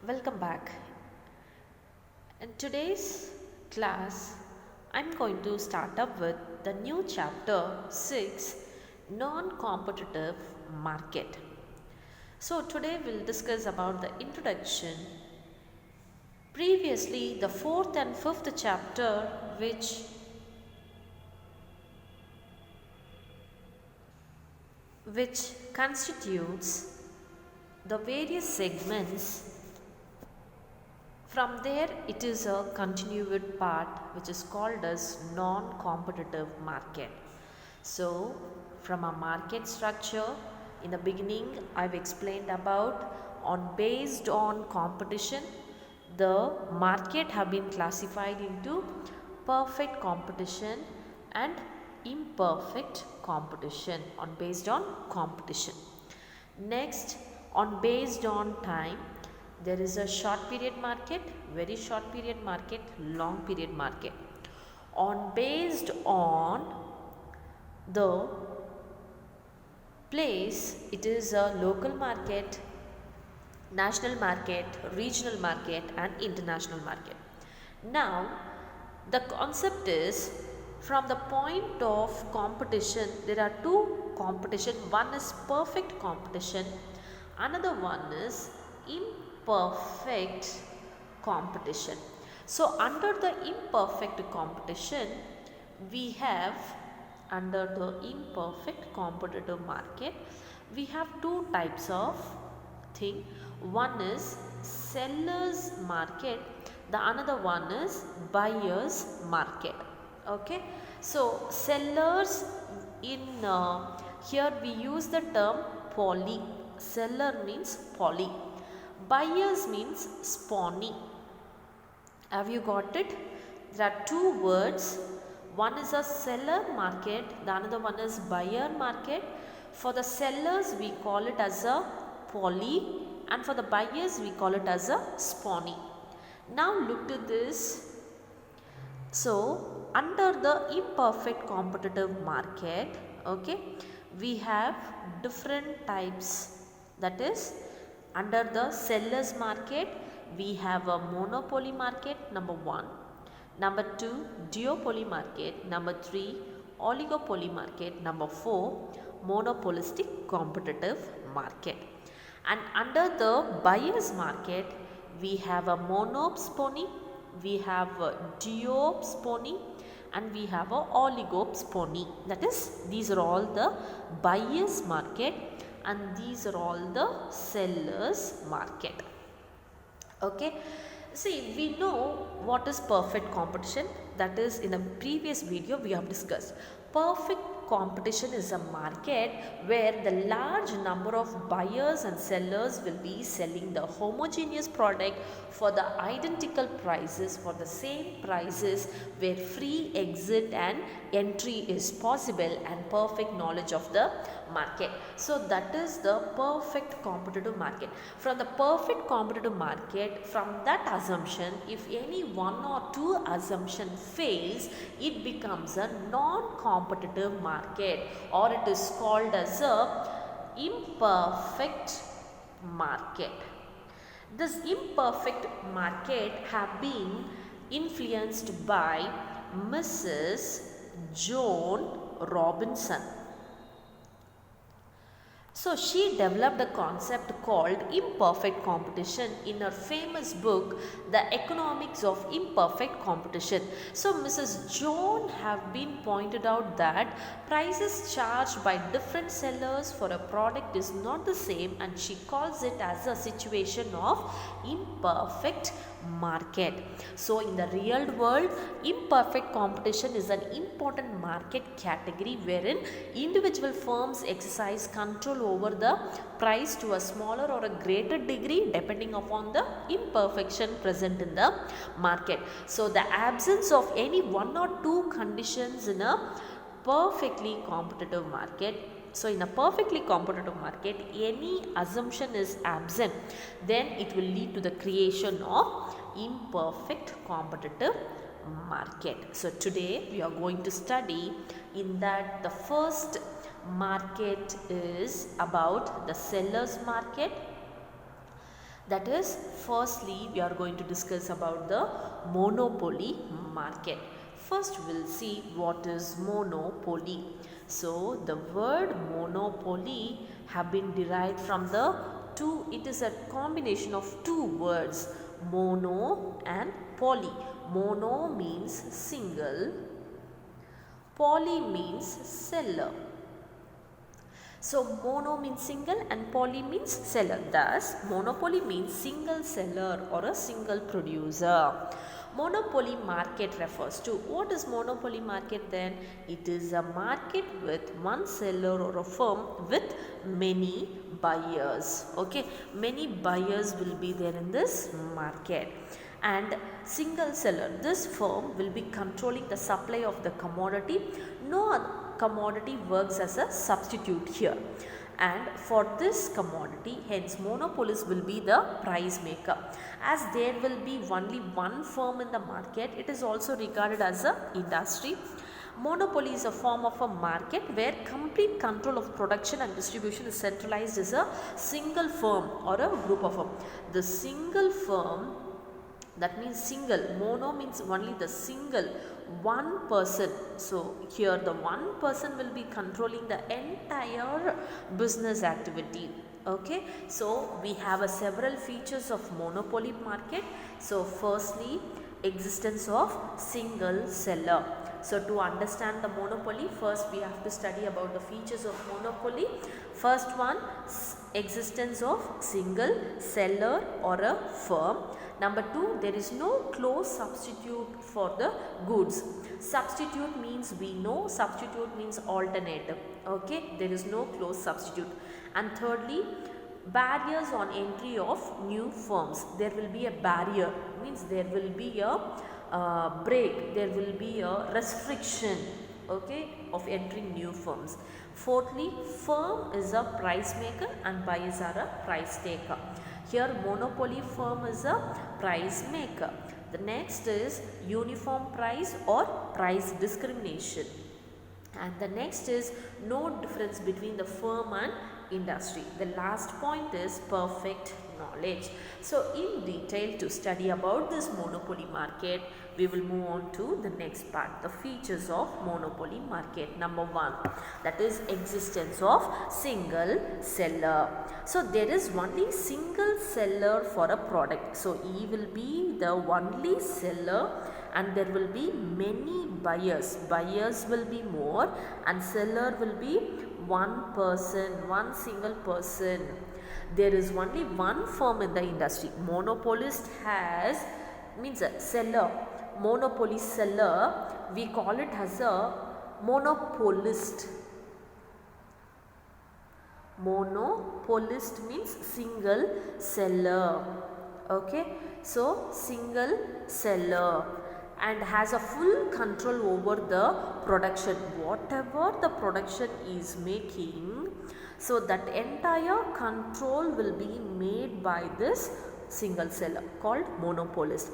Welcome back. In today's class, I'm going to start up with the new chapter 6 Non Competitive Market. So, today we'll discuss about the introduction. Previously, the fourth and fifth chapter, which constitutes the various segments. From there, it is a continued part which is called as non-competitive market. So, from a market structure, in the beginning, I've explained about based on competition, the market have been classified into perfect competition and imperfect competition based on competition. Next, based on time, there is a short period market, very short period market, long period market. Based on the place, it is a local market, national market, regional market and international market. Now, the concept is from the point of competition, there are two competition. One is perfect competition, another one is imperfect competition. So, under the imperfect competition, we have under the imperfect competitive market, we have two types of thing. One is seller's market, the another one is buyer's market. Okay, so sellers in here we use the term poly. Seller means poly, buyers means spawny. Have you got it? There are two words. One is a seller market, the another one is buyer market. For the sellers we call it as a poly and for the buyers we call it as a spawny. Now look to this. So under the imperfect competitive market, okay, we have different types. That is, under the sellers market, we have a monopoly market, number 1. Number 2, duopoly market. Number 3, oligopoly market. Number 4, monopolistic competitive market. And under the buyers market, we have a monopoly, we have a duopoly and we have a oligopoly. That is, these are all the buyers market and these are all the sellers market. Okay, see, we know what is perfect competition. That is, in a previous video we have discussed. Perfect competition is a market where the large number of buyers and sellers will be selling the homogeneous product for the identical prices, for the same prices, where free exit and entry is possible and perfect knowledge of the market. So that is the perfect competitive market. From the perfect competitive market, from that assumption, if any one or two assumption fails, it becomes a non-competitive market or it is called as a imperfect market. This imperfect market have been influenced by Mrs. Joan Robinson. So she developed a concept called imperfect competition in her famous book, The Economics of Imperfect Competition. So Mrs. Joan have been pointed out that prices charged by different sellers for a product is not the same, and she calls it as a situation of imperfect market. So in the real world, imperfect competition is an important market category wherein individual firms exercise control over the price to a smaller or a greater degree depending upon the imperfection present in the market. So the absence of any one or two conditions in a perfectly competitive market. So in a perfectly competitive market, any assumption is absent, then it will lead to the creation of imperfect competitive market. So today we are going to study in that the first market is about the seller's market. That is, firstly we are going to discuss about the monopoly market. First we'll see what is monopoly. So the word monopoly have been derived from the two, it is a combination of two words, mono and poly. Mono means single, poly means seller. So mono means single and poly means seller. Thus monopoly means single seller or a single producer. Monopoly market refers to, what is monopoly market then? It is a market with one seller or a firm with many buyers. Okay, many buyers will be there in this market. And single seller, this firm will be controlling the supply of the commodity. No other commodity works as a substitute here, and for this commodity, hence monopolist will be the price maker. As there will be only one firm in the market, it is also regarded as a industry. Monopoly is a form of a market where complete control of production and distribution is centralized as a single firm or a group of firm. The single firm, that means single, mono means only the single, one person. So here the one person will be controlling the entire business activity. Okay, so we have several features of monopoly market. So firstly, existence of single seller. So to understand the monopoly, first we have to study about the features of monopoly. First one, existence of single seller or a firm. Number two, there is no close substitute for the goods. Substitute means, we know substitute means alternative. Okay, there is no close substitute. And thirdly, barriers on entry of new firms. There will be a barrier, means there will be a break, there will be a restriction, okay, of entering new firms. Fourthly, firm is a price maker and buyers are a price taker. Here monopoly firm is a price maker. The next is uniform price or price discrimination. And the next is no difference between the firm and industry. The last point is perfect knowledge. So in detail, to study about this monopoly market, we will move on to the next part, the features of monopoly market. Number one, that is existence of single seller. So there is only single seller for a product. So he will be the only seller and there will be many buyers. Buyers will be more and seller will be one person, one single person. There is only one firm in the industry. Monopolist has, means a seller, monopoly seller, we call it as a monopolist. Monopolist means single seller. Okay, so single seller and has a full control over the production. Whatever the production is making, so that entire control will be made by this single seller called monopolist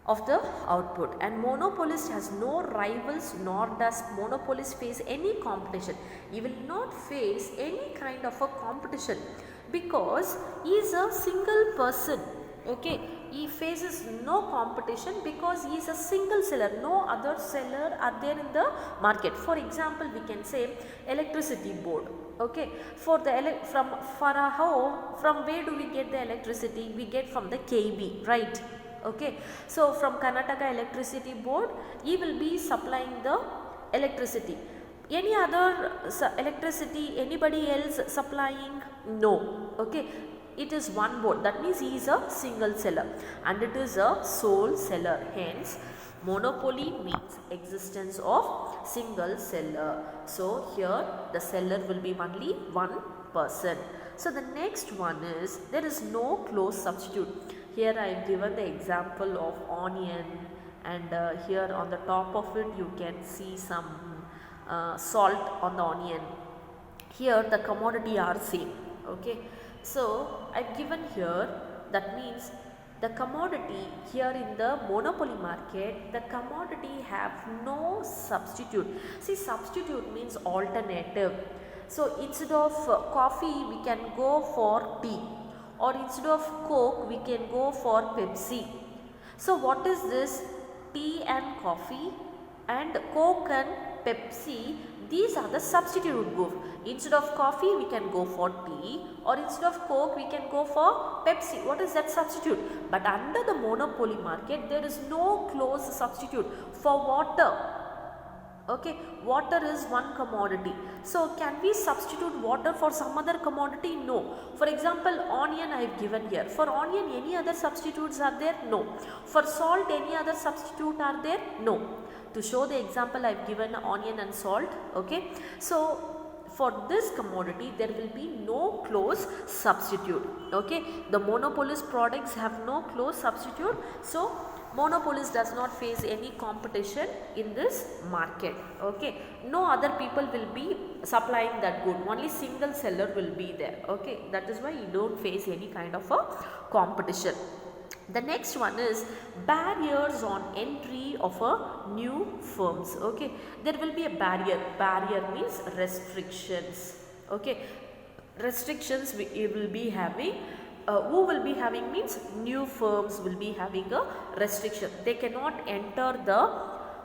of the output. And monopolist has no rivals, nor does monopolist face any competition. He will not face any kind of a competition because he is a single person. Okay, he faces no competition because he is a single seller. No other seller are there in the market. For example, we can say electricity board. Okay, for a home, from where do we get the electricity? We get from the KB, right? Okay, so from Karnataka Electricity Board, he will be supplying the electricity. Any other electricity, anybody else supplying? No. Okay, it is one board. That means he is a single seller and it is a sole seller. Hence, monopoly means existence of single seller. So here the seller will be only one person. So the next one is, there is no close substitute. Here I have given the example of onion and here on the top of it you can see some salt on the onion. Here the commodity are same. Okay, so I have given here, that means the commodity here in the monopoly market, the commodity have no substitute. See, substitute means alternative. So instead of coffee we can go for tea, or instead of Coke we can go for Pepsi. So what is this? Tea and coffee and Coke and Pepsi, these are the substitute goods. Instead of coffee we can go for tea, or instead of Coke we can go for Pepsi. What is that substitute? But under the monopoly market there is no close substitute for water. Okay, water is one commodity. So can we substitute water for some other commodity? No. For example, onion I have given here. For onion any other substitutes are there? No. For salt any other substitute are there? No. To show the example I have given onion and salt. Okay. So for this commodity there will be no close substitute. Okay. The monopolist products have no close substitute. So monopolist does not face any competition in this market. Okay, no other people will be supplying that good, only single seller will be there. Okay, that is why you don't face any kind of a competition. The next one is barriers on entry of a new firms. Okay, there will be a barrier. Barrier means restrictions. Okay, restrictions we will be having. Who will be having means new firms will be having a restriction. They cannot enter the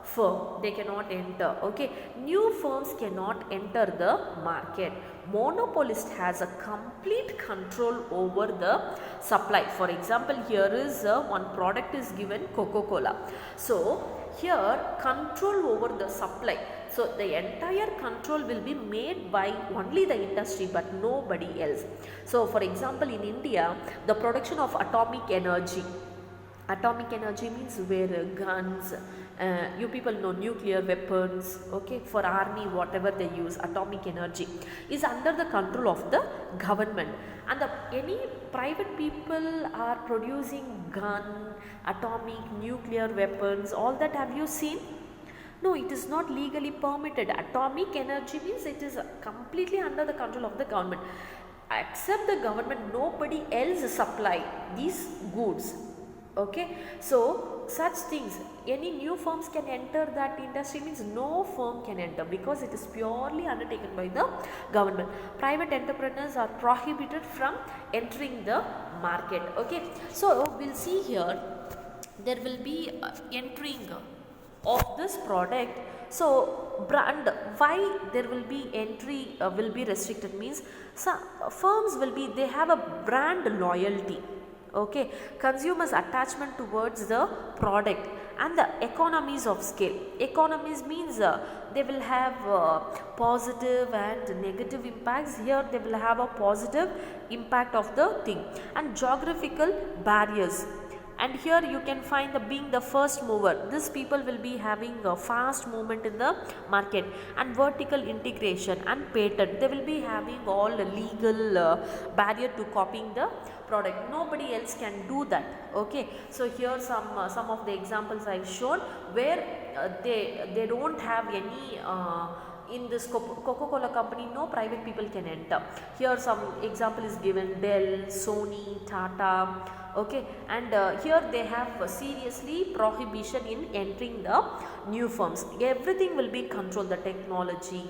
firm. They cannot enter. Okay. New firms cannot enter the market. Monopolist has a complete control over the supply. For example, here is one product is given, Coca-Cola. So here control over the supply. So the entire control will be made by only the industry but nobody else. So for example, in India, the production of atomic energy. Atomic energy means where guns, you people know nuclear weapons, okay, for army whatever they use, atomic energy is under the control of the government. And any private people are producing gun, atomic, nuclear weapons, all that have you seen? No, it is not legally permitted. Atomic energy means it is completely under the control of the government. Except the government, nobody else supply these goods. Okay, so such things, any new firms can enter that industry means no firm can enter because it is purely undertaken by the government. Private entrepreneurs are prohibited from entering the market. Okay, so we'll see here there will be entering of this product. So brand, why there will be entry will be restricted means some firms will be, they have a brand loyalty. Okay, consumers attachment towards the product and the economies of scale. Economies means they will have positive and negative impacts. Here they will have a positive impact of the thing. And geographical barriers. And here you can find the being the first mover. These people will be having a fast movement in the market. And vertical integration and patent. They will be having all the legal barrier to copying the product. Nobody else can do that. Okay. So here some of the examples I've shown where they don't have any in this Coca-Cola company, no private people can enter. Here some example is given, Dell, Sony, Tata. Okay, and here they have seriously prohibition in entering the new firms. Everything will be controlled, the technology,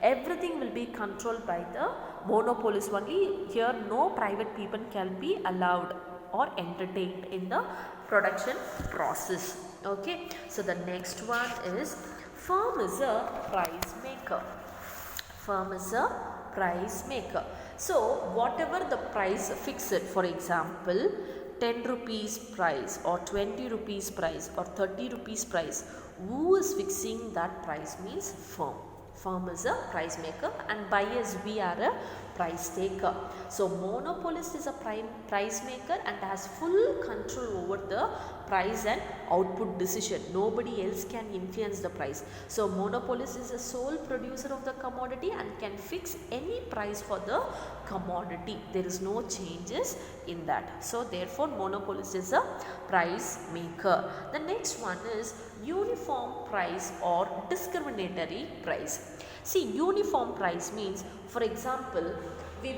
everything will be controlled by the monopolist only. Here no private people can be allowed or entertained in the production process. Okay, so the next one is firm is a price maker. Firm is a price maker. So whatever the price fixed, for example 10 rupees price or 20 rupees price or 30 rupees price, who is fixing that price means firm. Firm is a price maker and buyers, we are a price taker. So monopolist is a price maker and has full control over the price and output decision. Nobody else can influence the price. So monopolist is a sole producer of the commodity and can fix any price for the commodity. There is no changes in that. So therefore monopolist is a price maker. The next one is uniform price or discriminatory price. See, uniform price means, for example, we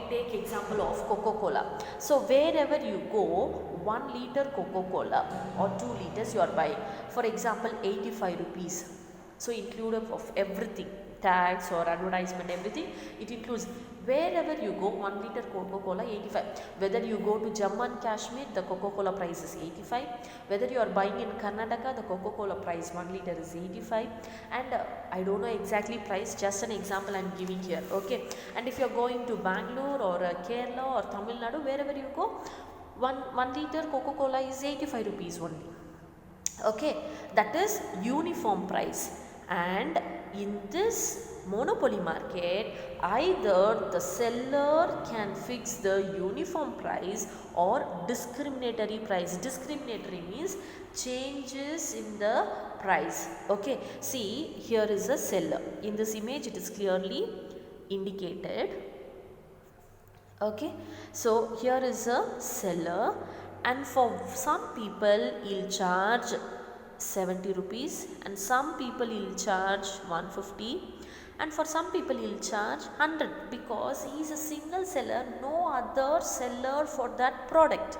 take example of Coca-Cola. So wherever you go, 1 liter Coca-Cola or 2 liters you are buying. For example, 85 rupees. So inclusive of everything, tax or advertisement, everything, it includes. Wherever you go, 1 liter Coca-Cola 85. Whether you go to Jammu and Kashmir, the Coca-Cola price is 85. Whether you are buying in Karnataka, the Coca-Cola price 1 liter is 85. And I don't know exactly price, just an example I am giving here. Okay. And if you are going to Bangalore or Kerala or Tamil Nadu, wherever you go, 1 liter Coca-Cola is 85 rupees only. Okay, that is uniform price. And in this monopoly market, either the seller can fix the uniform price or discriminatory price. Discriminatory means changes in the price. Okay, see, here is a seller. In this image it is clearly indicated. Okay, so here is a seller, and for some people he'll charge 70 rupees, and some people he'll charge 150, and for some people he'll charge 100, because he is a single seller, no other seller for that product.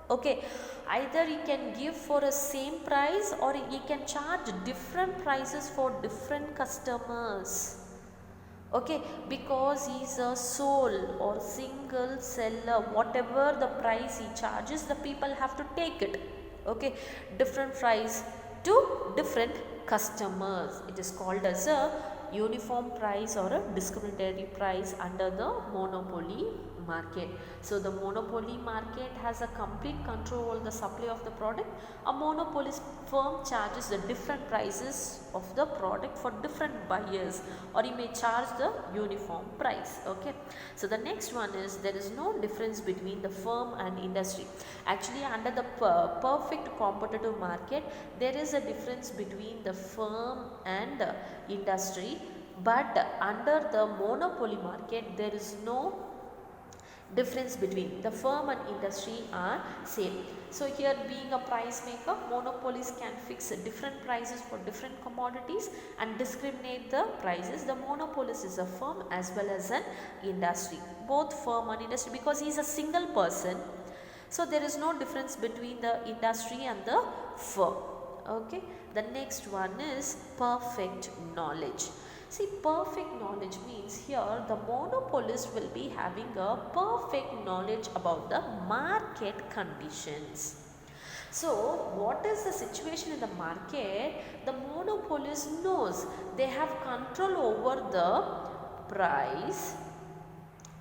Okay, either he can give for a same price or he can charge different prices for different customers. Okay, because he is a sole or single seller, whatever the price he charges, the people have to take it. Okay, different price to different customers. It is called as a uniform price or a discriminatory price under the monopoly market. So the monopoly market has a complete control over the supply of the product. A monopolist firm charges the different prices of the product for different buyers, or he may charge the uniform price. Okay, so the next one is, there is no difference between the firm and industry. Actually, under the perfect competitive market, there is a difference between the firm and industry, but under the monopoly market there is no difference between the firm and industry are same. So here, being a price maker, monopolists can fix different prices for different commodities and discriminate the prices. The monopolist is a firm as well as an industry, both firm and industry, because he is a single person. So there is no difference between the industry and the firm. Okay, the next one is perfect knowledge. See, perfect knowledge means here the monopolist will be having a perfect knowledge about the market conditions. So, what is the situation in the market? The monopolist knows they have control over the price.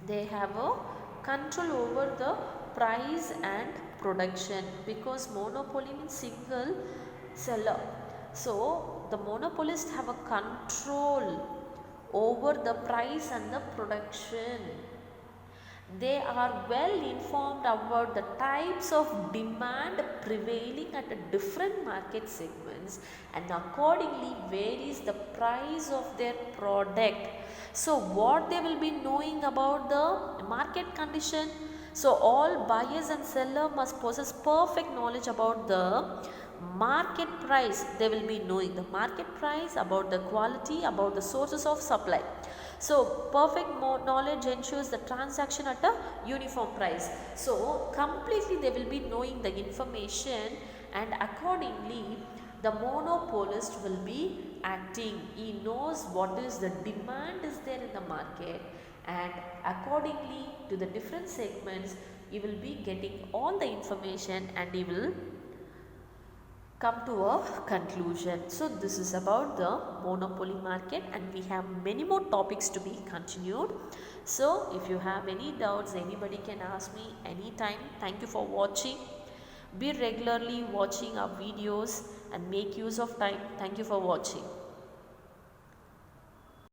They have a control over the price and production, because monopoly means single seller. So, the monopolists have a control over the price and the production. They are well informed about the types of demand prevailing at different market segments, and accordingly varies the price of their product. So, what they will be knowing about the market condition? So, all buyers and seller must possess perfect knowledge about the market price. They will be knowing the market price, about the quality, about the sources of supply. So perfect knowledge ensures the transaction at a uniform price. So completely they will be knowing the information, and accordingly the monopolist will be acting. He knows what is the demand is there in the market, and accordingly to the different segments he will be getting all the information, and he will come to a conclusion. So this is about the monopoly market, and we have many more topics to be continued. So if you have any doubts, anybody can ask me anytime. Thank you for watching. Be regularly watching our videos and make use of time. Thank you for watching.